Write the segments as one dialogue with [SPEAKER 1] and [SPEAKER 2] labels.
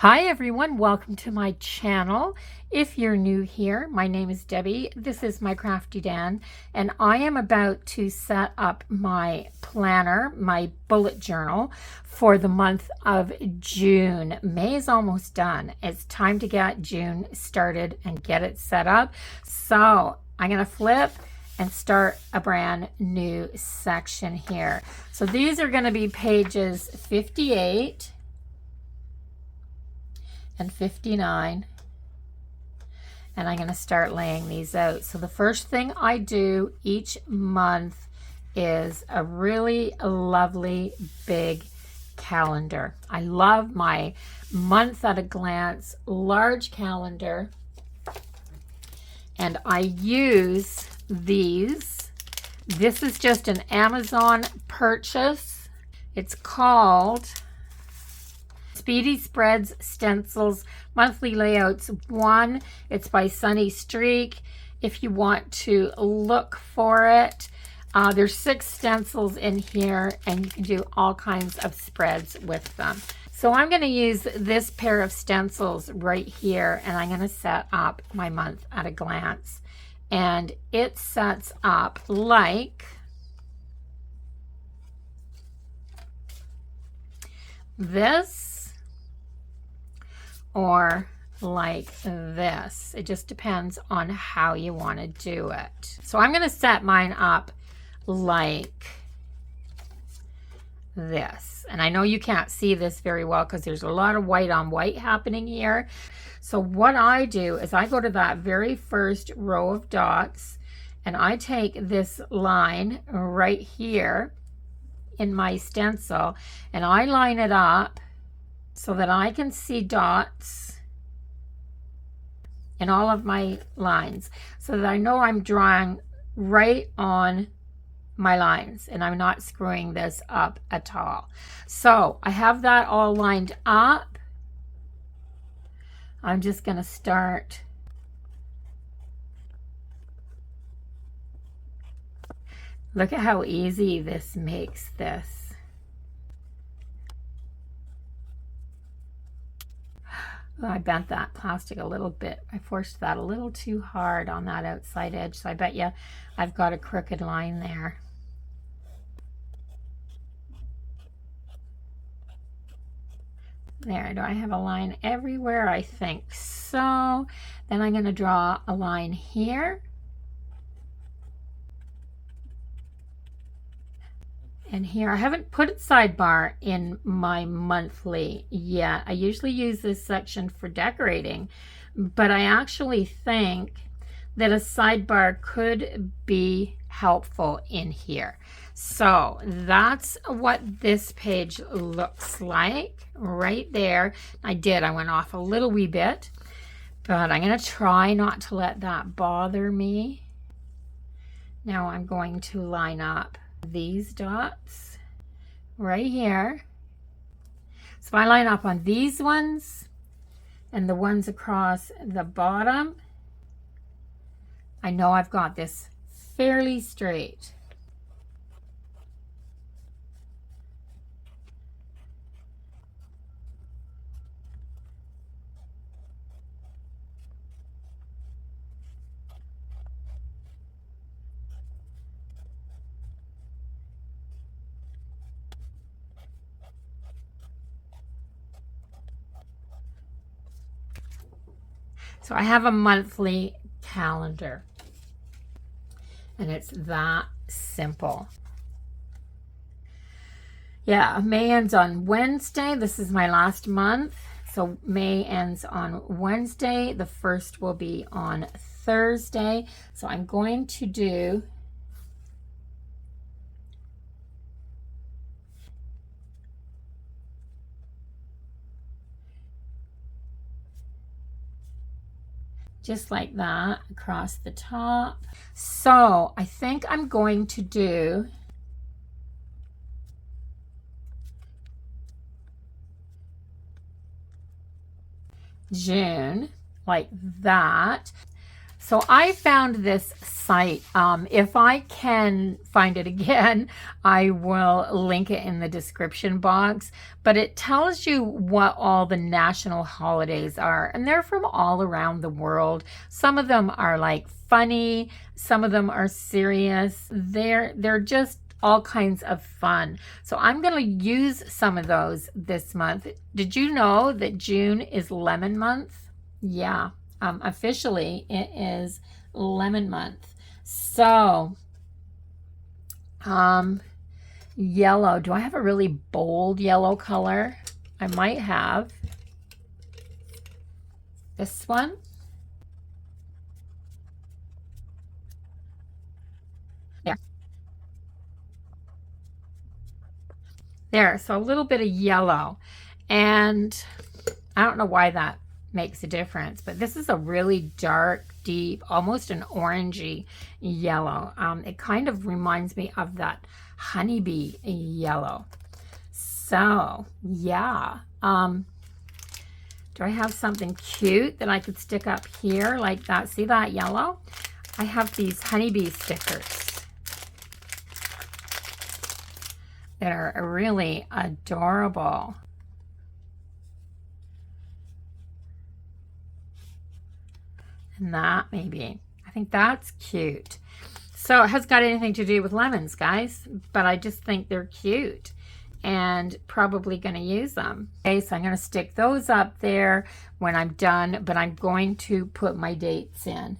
[SPEAKER 1] Hi everyone, welcome to my channel. If you're new here, my name is Debbie. This is my Crafty Dan, and I am about to set up my planner, my bullet journal for the month of June. May is almost done. It's time to get June started and get it set up. So I'm going to flip and start a brand new section here. So these are going to be pages 58 and 59, and I'm going to start laying these out. So the first thing I do each month is a really lovely big calendar. I love my month at a glance large calendar, and I use these. This is just an Amazon purchase. It's called Speedy Spreads Stencils Monthly Layouts 1. It's by Sunny Streak. If you want to look for it, there's 6 stencils in here, and you can do all kinds of spreads with them. So I'm going to use this pair of stencils right here, and I'm going to set up my month at a glance. And it sets up like this, or like this. It just depends on how you want to do it. So I'm going to set mine up like this. And I know you can't see this very well because there's a lot of white on white happening here. So what I do is I go to that very first row of dots, and I take this line right here in my stencil, and I line it up so that I can see dots in all of my lines, so that I know I'm drawing right on my lines and I'm not screwing this up at all. So I have that all lined up. I'm just going to start Look at how easy this makes this. I bent that plastic a little bit. I forced that a little too hard on that outside edge, so I bet you I've got a crooked line there. There, do I have a line everywhere? I think so. Then I'm going to draw a line here. And here, I haven't put a sidebar in my monthly yet. I usually use this section for decorating, but I actually think that a sidebar could be helpful in here. So that's what this page looks like right there. I went off a little wee bit, but I'm going to try not to let that bother me. Now I'm going to line up these dots right here. So if I line up on these ones and the ones across the bottom, I know I've got this fairly straight. So I have a monthly calendar, and it's that simple. Yeah, May ends on Wednesday. This is my last month. So May ends on Wednesday. The first will be on Thursday. So I'm going to do just like that across the top. So I think I'm going to do June like that. So I found this site. If I can find it again, I will link it in the description box. But it tells you what all the national holidays are, and they're from all around the world. Some of them are like funny, some of them are serious. They're just all kinds of fun. So I'm going to use some of those this month. Did you know that June is lemon month? Yeah. Officially, it is lemon month. So, yellow. Do I have a really bold yellow color? I might have. This one. There. There. So a little bit of yellow. And I don't know why that makes a difference, but this is a really dark, deep, almost an orangey yellow. It kind of reminds me of that honeybee yellow. So yeah, do I have something cute that I could stick up here like that? See that yellow? I have these honeybee stickers that are really adorable. And that maybe. I think that's cute. So it has got anything to do with lemons, guys, but I just think they're cute and probably going to use them. Okay, so I'm going to stick those up there when I'm done, but I'm going to put my dates in.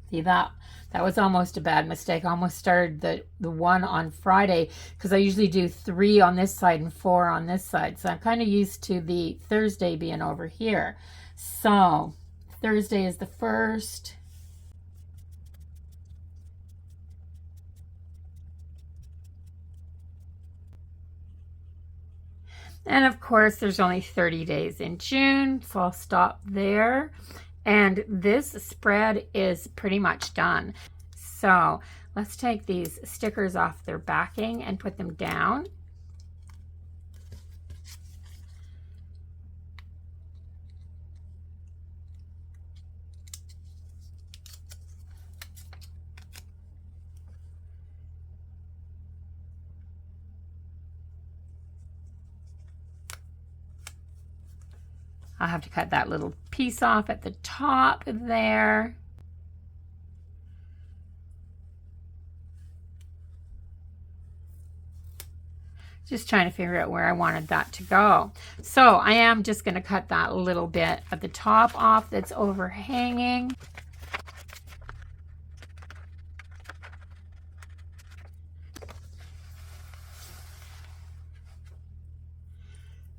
[SPEAKER 1] See that? That was almost a bad mistake. I almost started the one on Friday because I usually do 3 on this side and 4 on this side. So I'm kind of used to the Thursday being over here. So Thursday is the 1st. And of course, there's only 30 days in June, so I'll stop there. And this spread is pretty much done. So let's take these stickers off their backing and put them down. I'll have to cut that little piece off at the top there. Just trying to figure out where I wanted that to go. So I am just going to cut that little bit at the top off that's overhanging.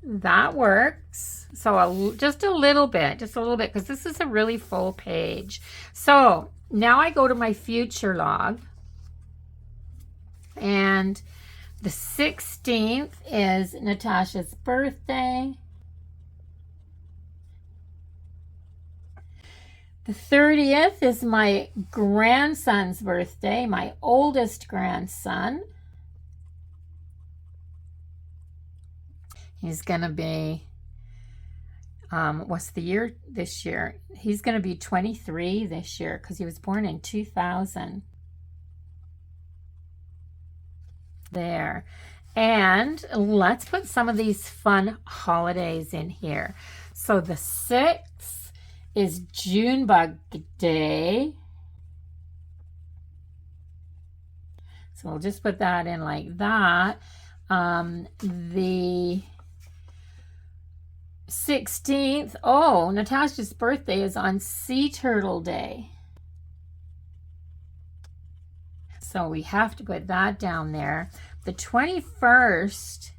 [SPEAKER 1] That works. So just a little bit, because this is a really full page. So now I go to my future log, and the 16th is Natasha's birthday. The 30th is my grandson's birthday, my oldest grandson. He's going to be, what's the year this year? He's going to be 23 this year because he was born in 2000. There. And let's put some of these fun holidays in here. So the 6th is Junebug Day. So we'll just put that in like that. The 16th, oh, Natasha's birthday is on Sea Turtle Day. So we have to put that down there. The 21st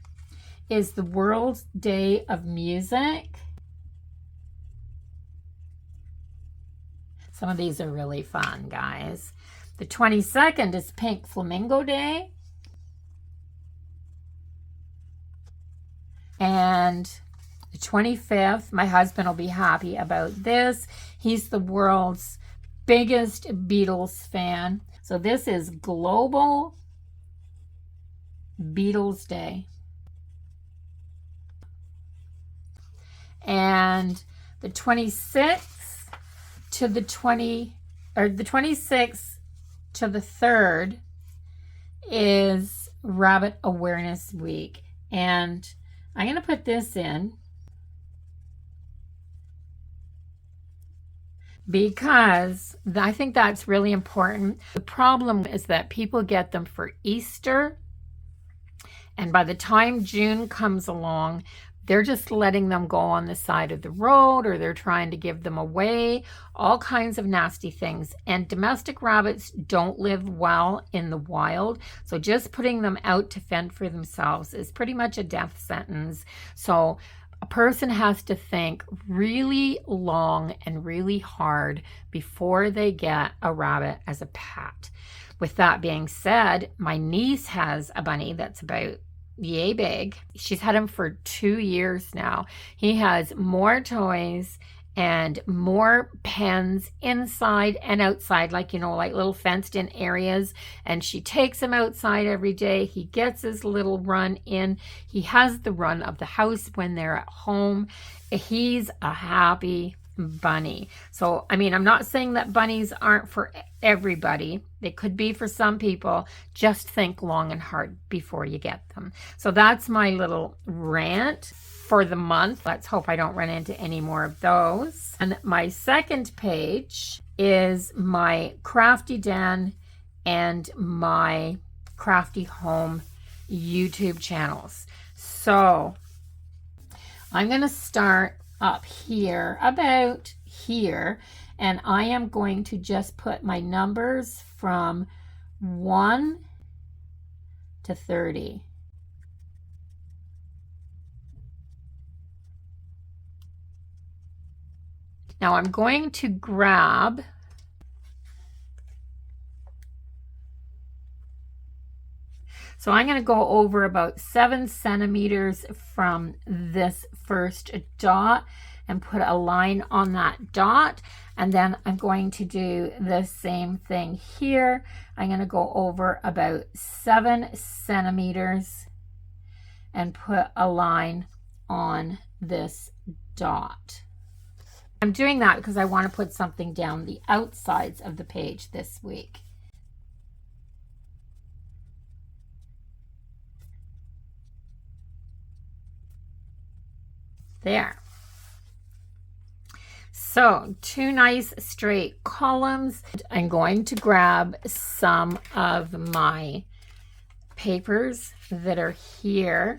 [SPEAKER 1] is the World Day of Music. Some of these are really fun, guys. The 22nd is Pink Flamingo Day. And the 25th, my husband will be happy about this. He's the world's biggest Beatles fan. So this is Global Beatles Day. And the 26th to the 26th to the 3rd is Rabbit Awareness Week. And I'm going to put this in because I think that's really important. The problem is that people get them for Easter, and by the time June comes along, they're just letting them go on the side of the road, or they're trying to give them away, all kinds of nasty things. And domestic rabbits don't live well in the wild, so just putting them out to fend for themselves is pretty much a death sentence. So a person has to think really long and really hard before they get a rabbit as a pet. With that being said, my niece has a bunny that's about yay big. She's had him for 2 years now. He has more toys and more pens inside and outside, like, like little fenced in areas. And she takes him outside every day. He gets his little run in. He has the run of the house when they're at home. He's a happy bunny. So, I mean, I'm not saying that bunnies aren't for everybody. They could be for some people. Just think long and hard before you get them. So that's my little rant for the month. Let's hope I don't run into any more of those. And my second page is my Crafty Den and my Crafty Home YouTube channels. So I'm going to start up here, about here, and I am going to just put my numbers from 1 to 30. Now I'm going to grab So I'm going to go over about 7 centimeters from this first dot and put a line on that dot. And then I'm going to do the same thing here. I'm going to go over about 7 centimeters and put a line on this dot. I'm doing that because I want to put something down the outsides of the page this week. There. So 2 nice straight columns. I'm going to grab some of my papers that are here.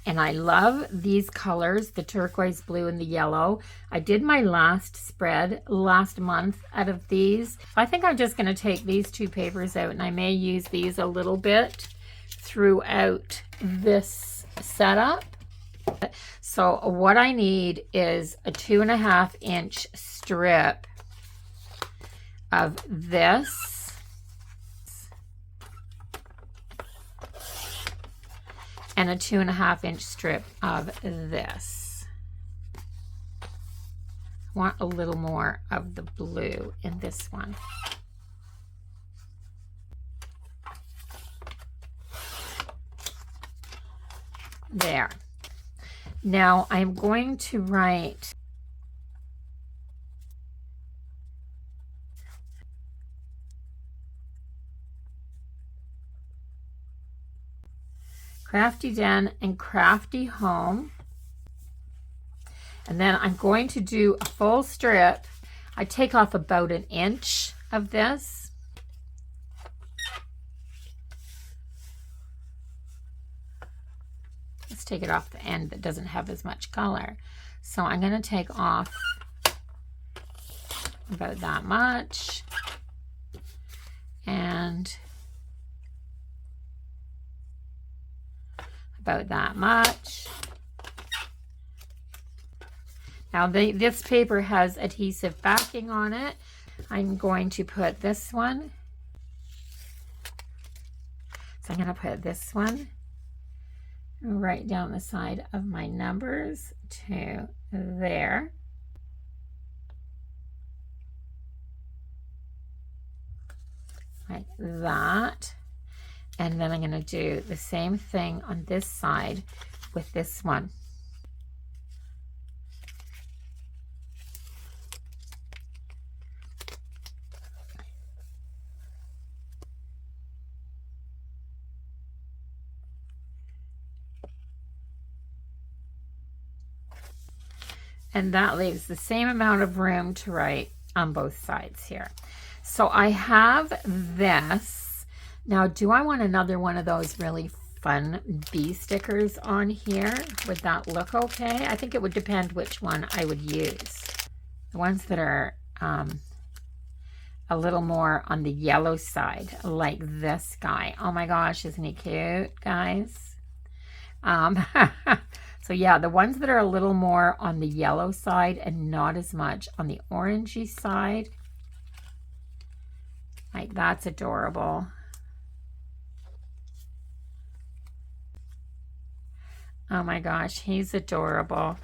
[SPEAKER 1] And I love these colors, the turquoise blue and the yellow. I did my last spread last month out of these. I think I'm just going to take these 2 papers out, and I may use these a little bit throughout this setup. So what I need is a 2.5 inch strip of this and a 2.5 inch strip of this. I want a little more of the blue in this one. There. Now I'm going to write Crafty Den and Crafty Home. And then I'm going to do a full strip. I take off about 1 inch of this. Let's take it off the end that doesn't have as much color. So I'm going to take off about that much. And about that much. Now this paper has adhesive backing on it. I'm going to put this one. So I'm going to put this one right down the side of my numbers to there. Like that. And then I'm going to do the same thing on this side with this one. And that leaves the same amount of room to write on both sides here. So I have this. Now, do I want another one of those really fun bee stickers on here? Would that look okay? I think it would depend which one I would use. The ones that are a little more on the yellow side, like this guy. Oh my gosh, isn't he cute, guys? So yeah, the ones that are a little more on the yellow side and not as much on the orangey side, like that's adorable. Oh my gosh, he's adorable.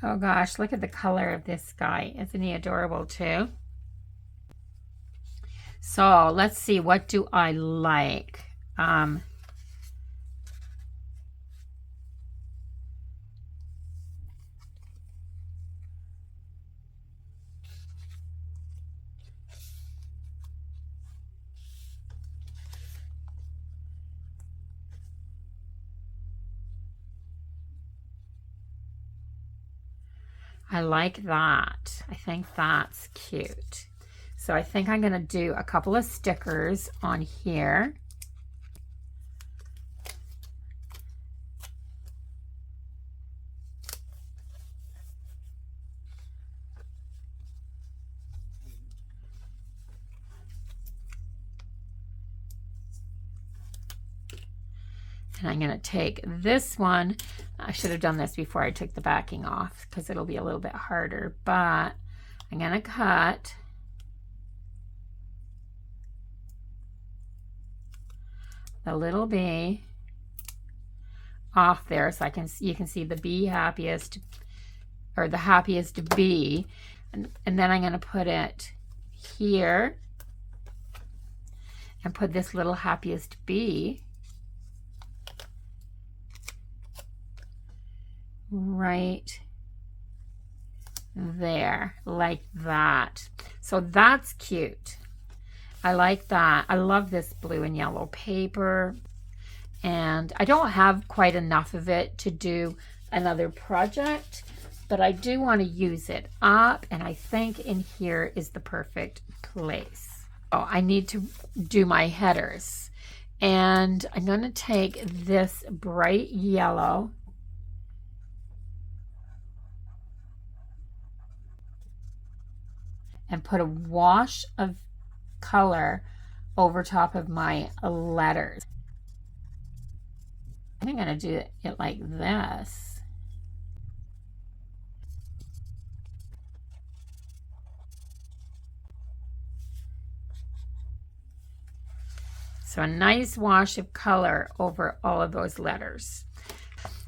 [SPEAKER 1] Oh gosh, look at the color of this guy. Isn't he adorable too? So let's see, what do I like? I like that. I think that's cute. So I think I'm going to do a couple of stickers on here. And I'm going to take this one. I should have done this before I took the backing off because it'll be a little bit harder, but I'm going to cut the little bee off there so you can see the bee happiest, or the happiest bee, and then I'm going to put it here and put this little happiest bee right there, like that. So that's cute. I like that. I love this blue and yellow paper, and I don't have quite enough of it to do another project, but I do want to use it up, and I think in here is the perfect place. Oh, I need to do my headers, and I'm going to take this bright yellow and put a wash of color over top of my letters. I'm going to do it like this. So a nice wash of color over all of those letters.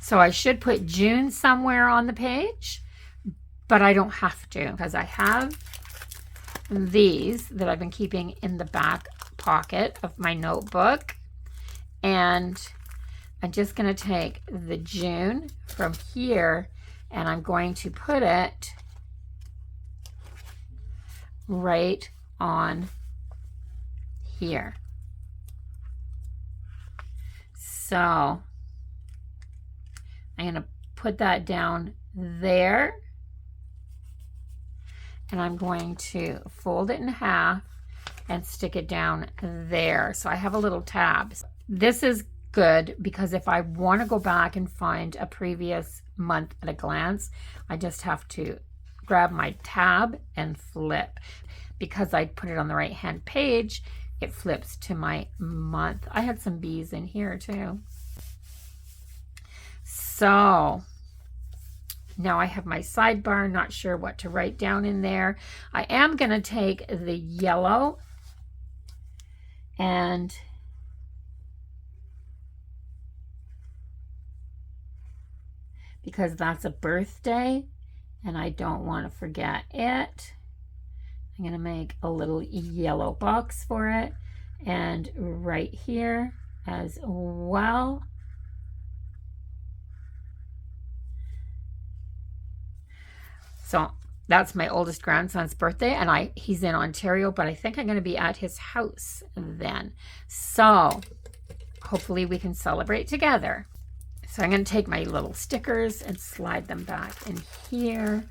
[SPEAKER 1] So I should put June somewhere on the page, but I don't have to because I have these that I've been keeping in the back pocket of my notebook, and I'm just going to take the June from here and I'm going to put it right on here. So I'm going to put that down there, and I'm going to fold it in half and stick it down there. So I have a little tab. This is good because if I want to go back and find a previous month at a glance, I just have to grab my tab and flip. Because I put it on the right hand page, it flips to my month. I had some bees in here too. So now I have my sidebar, not sure what to write down in there. I am going to take the yellow and because that's a birthday and I don't want to forget it. I'm going to make a little yellow box for it, and right here as well. So that's my oldest grandson's birthday, and he's in Ontario, but I think I'm going to be at his house then. So hopefully we can celebrate together. So I'm going to take my little stickers and slide them back in here.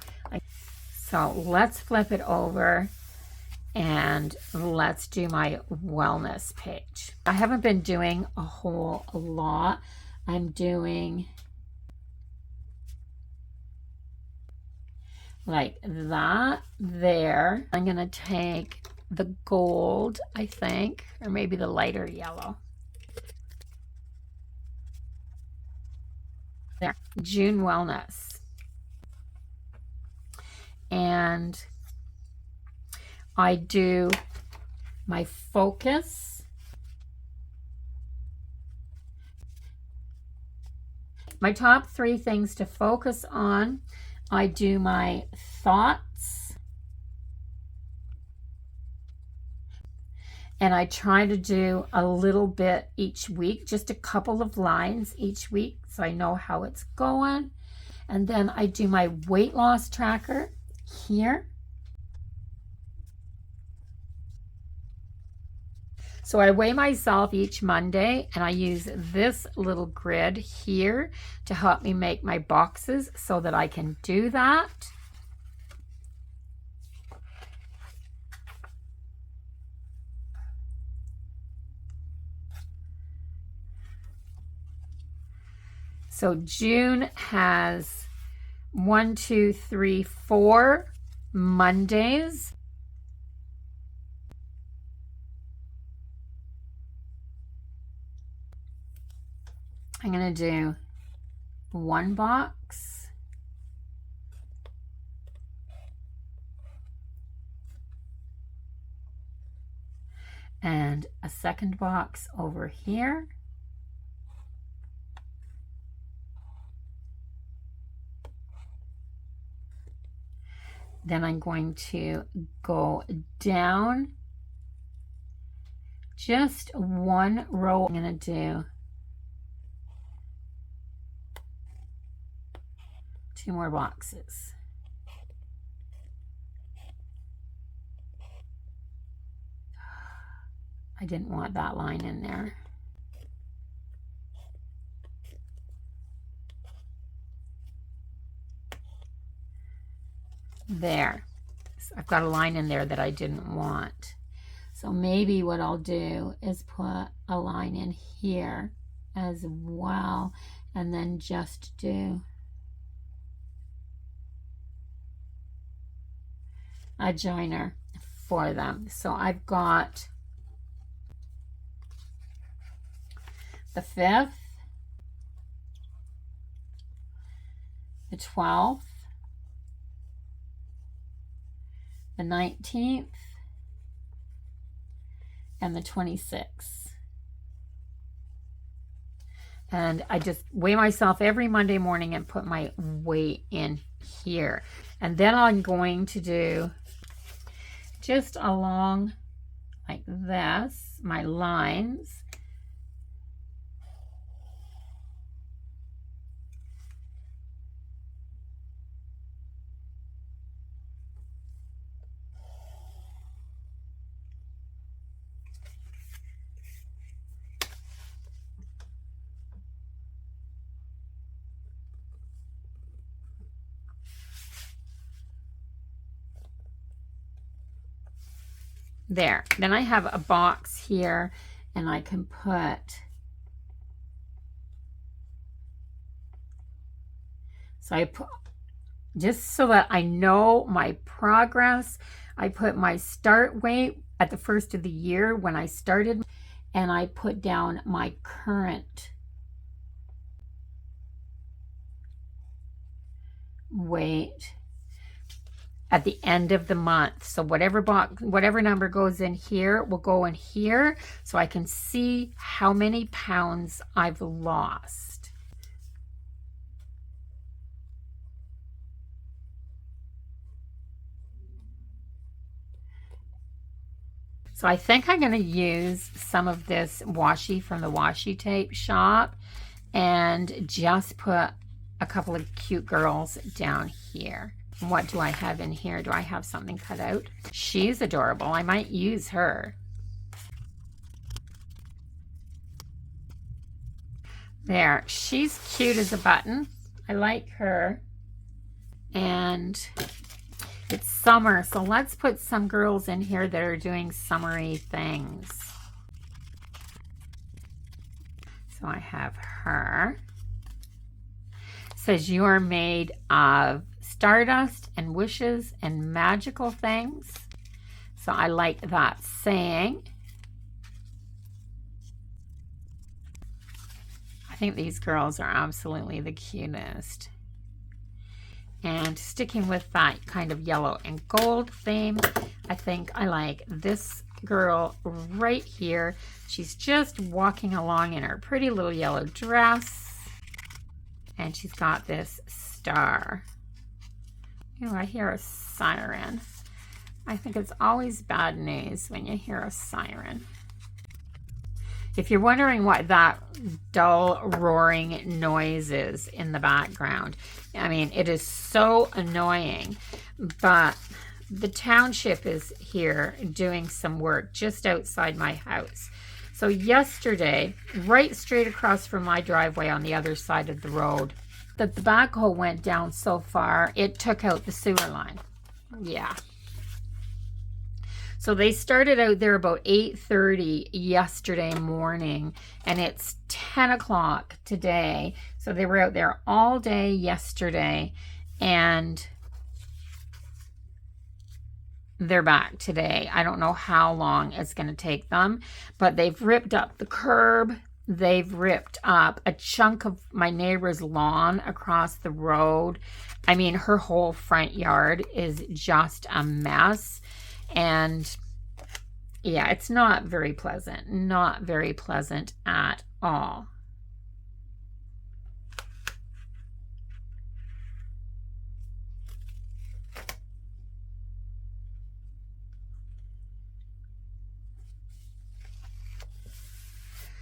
[SPEAKER 1] So let's flip it over and let's do my wellness page. I haven't been doing a whole lot. I'm doing like that there. I'm going to take the gold, I think, or maybe the lighter yellow. There, June wellness. And I do my focus. My top 3 things to focus on. I do my thoughts. And I try to do a little bit each week, just a couple of lines each week so I know how it's going. And then I do my weight loss tracker here. So I weigh myself each Monday, and I use this little grid here to help me make my boxes so that I can do that. So June has 1, 2, 3, 4 Mondays. I'm going to do 1 box. And a second box over here. Then I'm going to go down just 1 row. I'm going to do 2 more boxes. I didn't want that line in there. There. So I've got a line in there that I didn't want. So maybe what I'll do is put a line in here as well, and then just do a joiner for them. So I've got the 5th, the 12th, the 19th, and the 26th. And I just weigh myself every Monday morning and put my weight in here. And then I'm going to do just along like this, my lines. There. Then I have a box here, and I can put, so I put, just so that I know my progress, I put my start weight at the first of the year when I started, and I put down my current weight at the end of the month. So whatever box, whatever number goes in here will go in here, so I can see how many pounds I've lost. So I think I'm going to use some of this washi from the washi tape shop and just put a couple of cute girls down here. What do I have in here? Do I have something cut out? She's adorable. I might use her. There, she's cute as a button. I like her. And it's summer, so let's put some girls in here that are doing summery things. So I have her. It says you are made of stardust and wishes and magical things. So I like that saying. I think these girls are absolutely the cutest. And sticking with that kind of yellow and gold theme, I think I like this girl right here. She's just walking along in her pretty little yellow dress. And she's got this star. Oh, I hear a siren. I think it's always bad news when you hear a siren. If you're wondering what that dull roaring noise is in the background, I mean, it is so annoying, but the township is here doing some work just outside my house. So yesterday, right straight across from my driveway on the other side of the road, that the backhoe went down so far, it took out the sewer line. Yeah. So they started out there about 8:30 yesterday morning, and it's 10 o'clock today. So they were out there all day yesterday, and they're back today. I don't know how long it's going to take them, but they've ripped up the curb. They've ripped up a chunk of my neighbor's lawn across the road. I mean, her whole front yard is just a mess. And yeah, it's not very pleasant. Not very pleasant at all.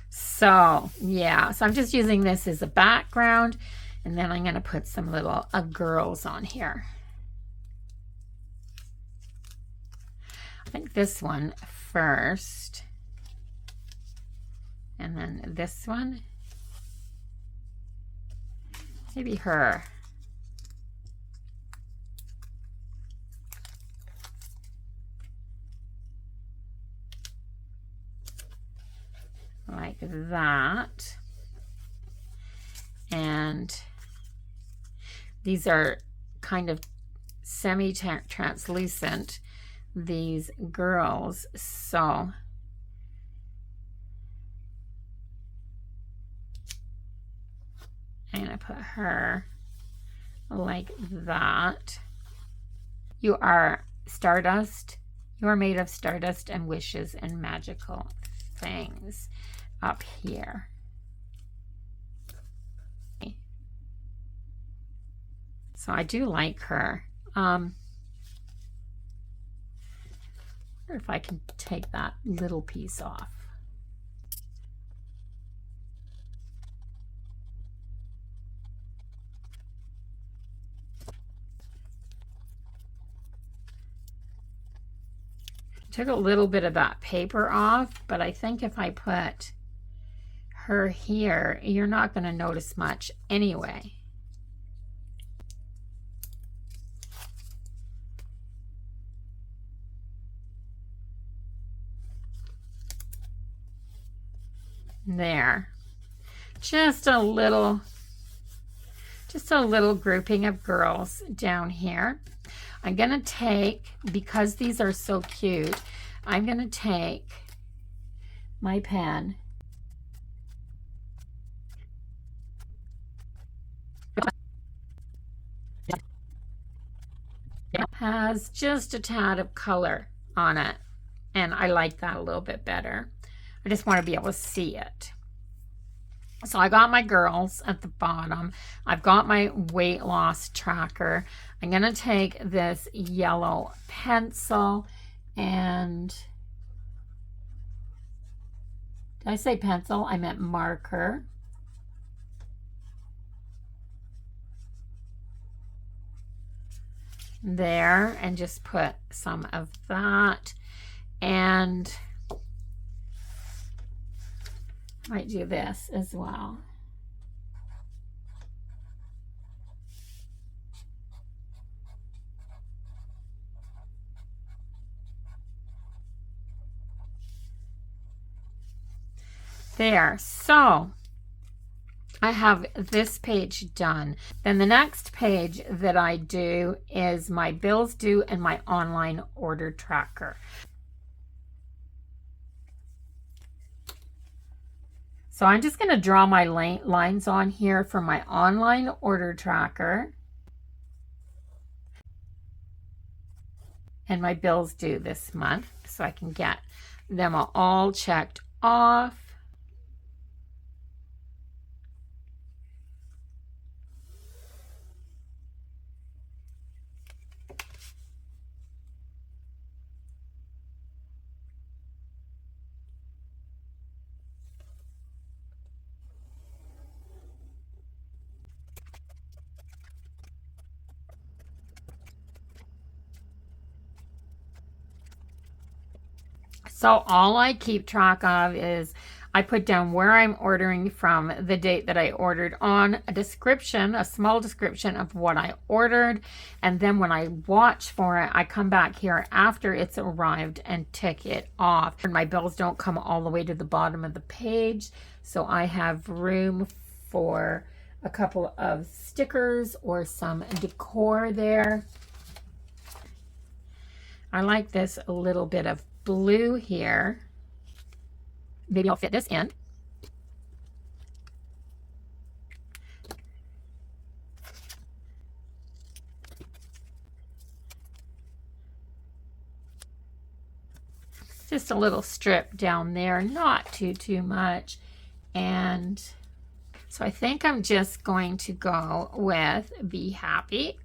[SPEAKER 1] So, yeah. So I'm just using this as a background. And then I'm going to put some little girls on here. I think this one first, and then this one, maybe her. Like that. And these are kind of semi-translucent, these girls, so I'm gonna put her like that. You are stardust. You are made of stardust and wishes and magical things up here. So I do like her. I wonder if I can take that little piece off. Took a little bit of that paper off, but I think if I put her here, you're not going to notice much anyway. There. Just a little grouping of girls down here. I'm going to take, because these are so cute, I'm going to take my pen it has just a tad of color on it, and I like that a little bit better. I just want to be able to see it. So I got my girls at the bottom. I've got my weight loss tracker. I'm going to take this yellow pencil and Did I say pencil? I meant marker. There, and just put some of that, and might do this as well. There, so I have this page done. Then the next page that I do is my bills due and my online order tracker. So I'm just going to draw my lines on here for my online order tracker and my bills due this month, so I can get them all checked off. So all I keep track of is I put down where I'm ordering from, the date that I ordered on, a description, a small description of what I ordered, and then when I watch for it, I come back here after it's arrived and tick it off. And my bills don't come all the way to the bottom of the page, so I have room for a couple of stickers or some decor there. I like this a little bit of blue here. Maybe I'll fit this in. Just a little strip down there, not too much. And so I think I'm just going to go with Be Happy.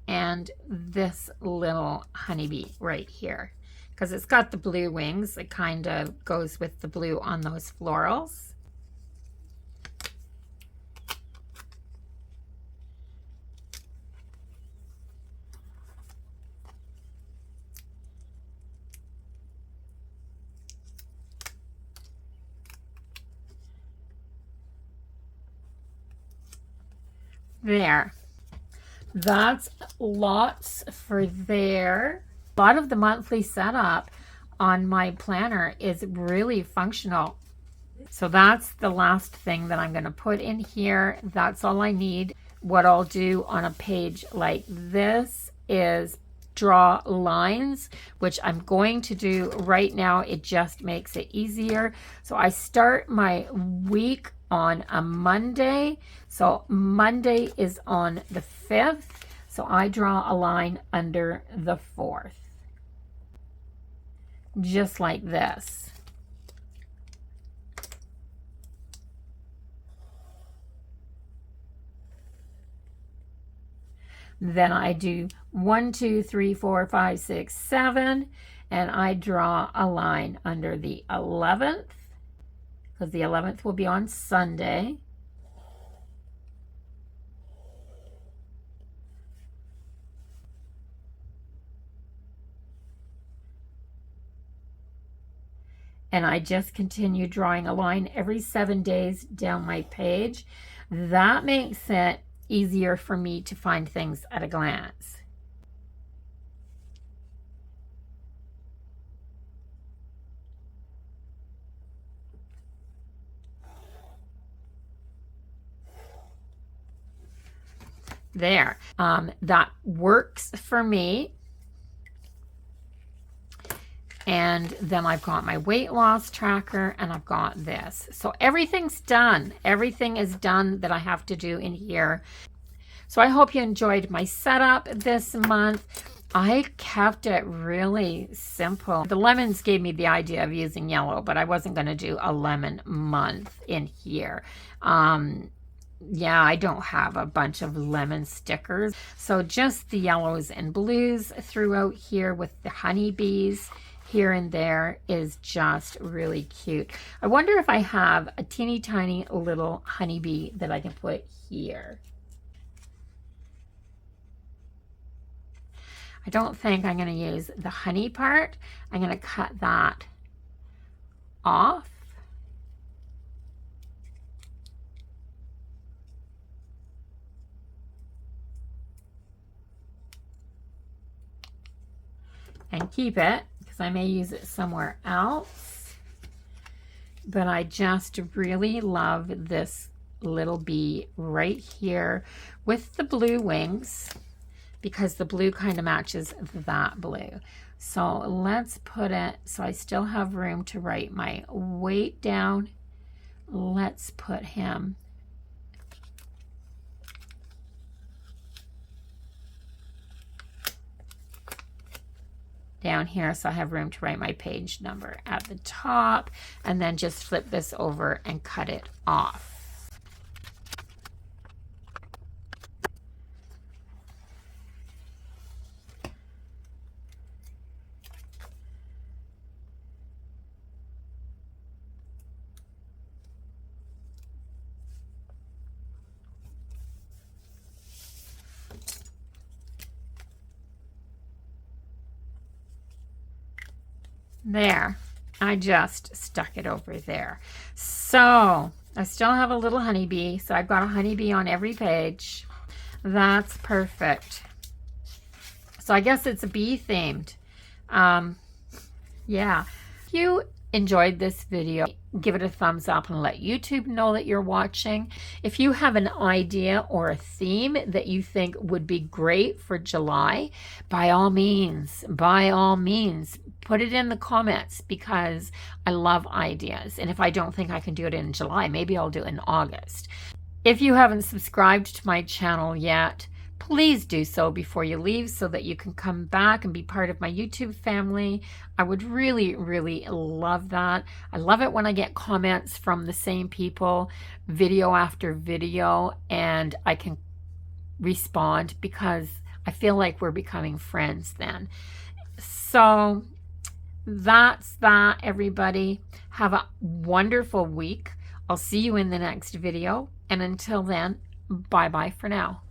[SPEAKER 1] And this little honeybee right here, because it's got the blue wings. It kind of goes with the blue on those florals. There. That's lots for there. A lot of the monthly setup on my planner is really functional. So that's the last thing that I'm going to put in here. That's all I need. What I'll do on a page like this is draw lines, which I'm going to do right now. It just makes it easier. So I start my week on a Monday. So Monday is on the 5th. So I draw a line under the 4th. Just like this. Then I do 1, 2, 3, 4, 5, 6, 7, and I draw a line under the 11th, because the 11th will be on Sunday. And I just continue drawing a line every 7 days down my page. That makes it easier for me to find things at a glance. There. That works for me. And then I've got my weight loss tracker, and I've got this. So everything's done. Everything is done that I have to do in here. So I hope you enjoyed my setup this month. I kept it really simple. The lemons gave me the idea of using yellow, but I wasn't going to do a lemon month in here. Yeah, I don't have a bunch of lemon stickers. So just the yellows and blues throughout here with the honeybees here and there is just really cute. I wonder if I have a teeny tiny little honeybee that I can put here. I don't think I'm going to use the honey part. I'm going to cut that off. And keep it, because I may use it somewhere else. But I just really love this little bee right here with the blue wings, because the blue kind of matches that blue. So let's put it, so I still have room to write my weight down. Let's put him down here, so I have room to write my page number at the top, and then just flip this over and cut it off. There, I just stuck it over there. So I still have a little honeybee, so I've got a honeybee on every page. That's perfect. So I guess it's a bee themed. Yeah. If you enjoyed this video, give it a thumbs up and let YouTube know that you're watching. If you have an idea or a theme that you think would be great for July, by all means, put it in the comments, because I love ideas. And if I don't think I can do it in July, maybe I'll do it in August. If you haven't subscribed to my channel yet, please do so before you leave, so that you can come back and be part of my YouTube family. I would really, really love that. I love it when I get comments from the same people video after video, and I can respond, because I feel like we're becoming friends then. So that's that, everybody. Have a wonderful week. I'll see you in the next video. And until then, bye-bye for now.